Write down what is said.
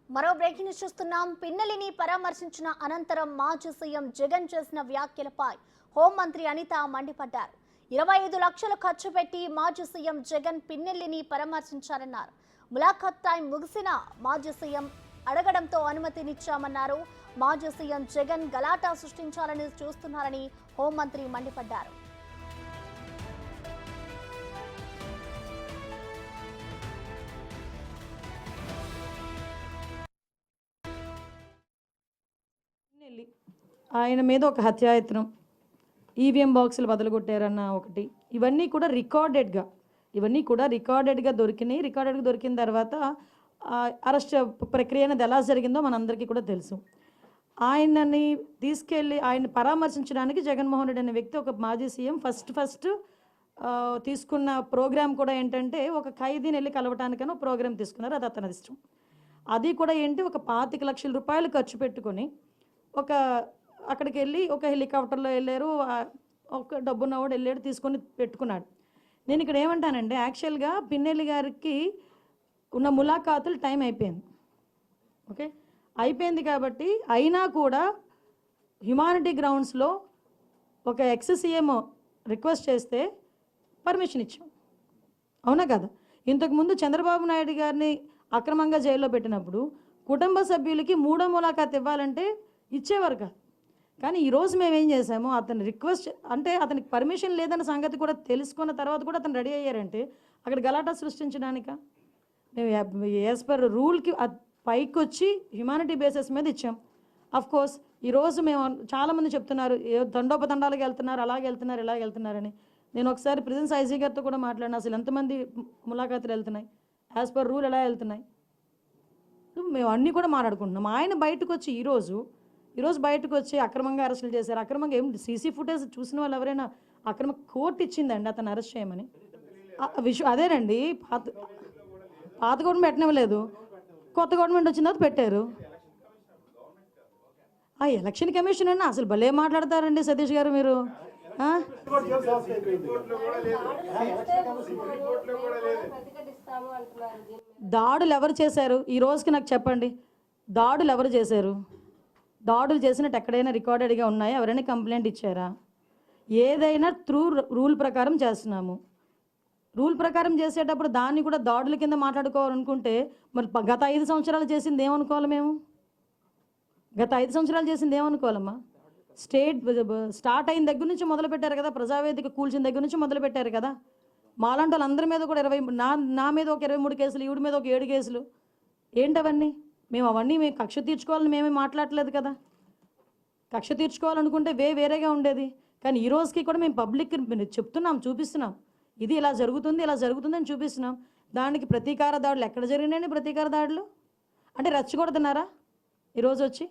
మరో breaking news చూస్తున్నాం. పిన్నెలిని పరామర్శించిన అనంతరం మాజీ సీఎం జగన్ చేసిన వ్యాఖ్యలపై హోంమంత్రి అనిత మండిపడ్డారు. 25 లక్షలు ఖర్చు పెట్టి మాజీ సీఎం జగన్ పిన్నెలిని పరామర్శించారన్నారు. ములాఖత్ టైం ముగిసిన మాజీ సీఎం అడగడంతో అనుమతినిచ్చామన్నారు. మాజీ సీఎం జగన్ గలాటా సృష్టించాలని చూస్తున్నారని హోంమంత్రి మండిపడ్డారు. ఆయన మీద ఒక హత్యాయత్నం, ఈవీఎం బాక్సులు బదలుగొట్టారన్న ఒకటి, ఇవన్నీ కూడా రికార్డెడ్గా దొరికినాయి. రికార్డెడ్గా దొరికిన తర్వాత అరెస్ట్ ప్రక్రియ అనేది ఎలా జరిగిందో మనందరికీ కూడా తెలుసు. ఆయనని తీసుకెళ్ళి ఆయన పరామర్శించడానికి జగన్మోహన్ రెడ్డి అనే వ్యక్తి, ఒక మాజీ సీఎం, ఫస్ట్ తీసుకున్న ప్రోగ్రామ్ కూడా ఏంటంటే ఒక ఖైదీని వెళ్ళి కలవటానికైనా ప్రోగ్రామ్ తీసుకున్నారు. అది అతని ఇష్టం. అది కూడా ఏంటి, ఒక 25 లక్షల రూపాయలు ఖర్చు పెట్టుకొని అక్కడికి వెళ్ళి ఒక హెలికాప్టర్లో వెళ్ళారు. ఒక డబ్బున్నవాడు వెళ్ళాడు, తీసుకొని పెట్టుకున్నాడు. నేను ఇక్కడ ఏమంటానంటే, యాక్చువల్గా పిన్నెల్లి గారికి ఉన్న ములాఖాతులు టైం అయిపోయింది. ఓకే, అయిపోయింది కాబట్టి అయినా కూడా హ్యుమానిటీ గ్రౌండ్స్లో ఒక ఎక్స్ సీఎం రిక్వెస్ట్ చేస్తే పర్మిషన్ ఇచ్చాం. అవునా కదా? ఇంతకుముందు చంద్రబాబు నాయుడు గారిని అక్రమంగా జైల్లో పెట్టినప్పుడు కుటుంబ సభ్యులకి 3వ ములాఖాత్ ఇవ్వాలంటే ఇచ్చేవారు కాదు. కానీ ఈరోజు మేము ఏం చేసాము, అతని రిక్వెస్ట్ అంటే అతనికి పర్మిషన్ లేదన్న సంగతి కూడా తెలుసుకున్న తర్వాత కూడా అతను రెడీ అయ్యారంటే అక్కడ గలాటా సృష్టించడానిక? మేము యాజ్ పర్ రూల్కి పైకి వచ్చి హ్యుమానిటీ బేసిస్ మీద ఇచ్చాం. కోర్స్ ఈరోజు మేము చాలామంది చెప్తున్నారు దండోపదండాలకు వెళ్తున్నారు, అలాగే వెళ్తున్నారు, ఇలాగ వెళ్తున్నారని. నేను ఒకసారి ప్రిజెన్స్ ఐజీ గారితో కూడా మాట్లాడినా, అసలు ఎంతమంది ములాఖాతులు వెళ్తున్నాయి, యాజ్ పర్ రూల్ ఎలా వెళ్తున్నాయి, మేము అన్నీ కూడా మాట్లాడుకుంటున్నాం. ఆయన బయటకు వచ్చి ఈరోజు బయటకు వచ్చి అక్రమంగా అరెస్టులు చేశారు. అక్రమంగా ఏం సీసీ ఫుటేజ్ చూసిన వాళ్ళు ఎవరైనా అక్రమ కోర్టు ఇచ్చిందండి అతను అరెస్ట్ చేయమని అదేనండి. పాత గవర్నమెంట్ పెట్టనివ్వలేదు, కొత్త గవర్నమెంట్ వచ్చిన తర్వాత పెట్టారు. ఆ ఎలక్షన్ కమిషన్ అన్న అసలు భలే మాట్లాడతారండి సతీష్ గారు మీరు. దాడులు ఎవరు చేశారు ఈ రోజుకి నాకు చెప్పండి. దాడులు ఎవరు చేశారు? దాడులు చేసినట్టు ఎక్కడైనా రికార్డెడ్గా ఉన్నాయా? ఎవరైనా కంప్లైంట్ ఇచ్చారా? ఏదైనా రూల్ ప్రకారం చేస్తున్నాము. రూల్ ప్రకారం చేసేటప్పుడు దాన్ని కూడా దాడుల కింద మాట్లాడుకోవాలనుకుంటే మరి గత 5 సంవత్సరాలు చేసింది ఏమనుకోవాలి మేము? గత 5 సంవత్సరాలు చేసింది ఏమనుకోవాలమ్మా? స్టార్ట్ అయిన దగ్గర నుంచి మొదలు పెట్టారు కదా, ప్రజావేదిక కూల్చిన దగ్గర నుంచి మొదలు పెట్టారు కదా. మాలాంటి వాళ్ళందరి మీద కూడా నా మీద ఒక 23 కేసులు, ఈవిడి మీద ఒక 7 కేసులు. ఏంటవన్నీ? మేము కక్ష తీర్చుకోవాలని మేమే మాట్లాడలేదు కదా. కక్ష తీర్చుకోవాలనుకుంటే వేరేగా ఉండేది. కానీ ఈ రోజుకి కూడా మేము పబ్లిక్ చెప్తున్నాం, చూపిస్తున్నాం, ఇది ఇలా జరుగుతుంది అని చూపిస్తున్నాం. దానికి ప్రతీకార దాడులు ఎక్కడ జరిగినాయండి? ప్రతీకార దాడులు అంటే రెచ్చగొడుతున్నారా ఈరోజు వచ్చి?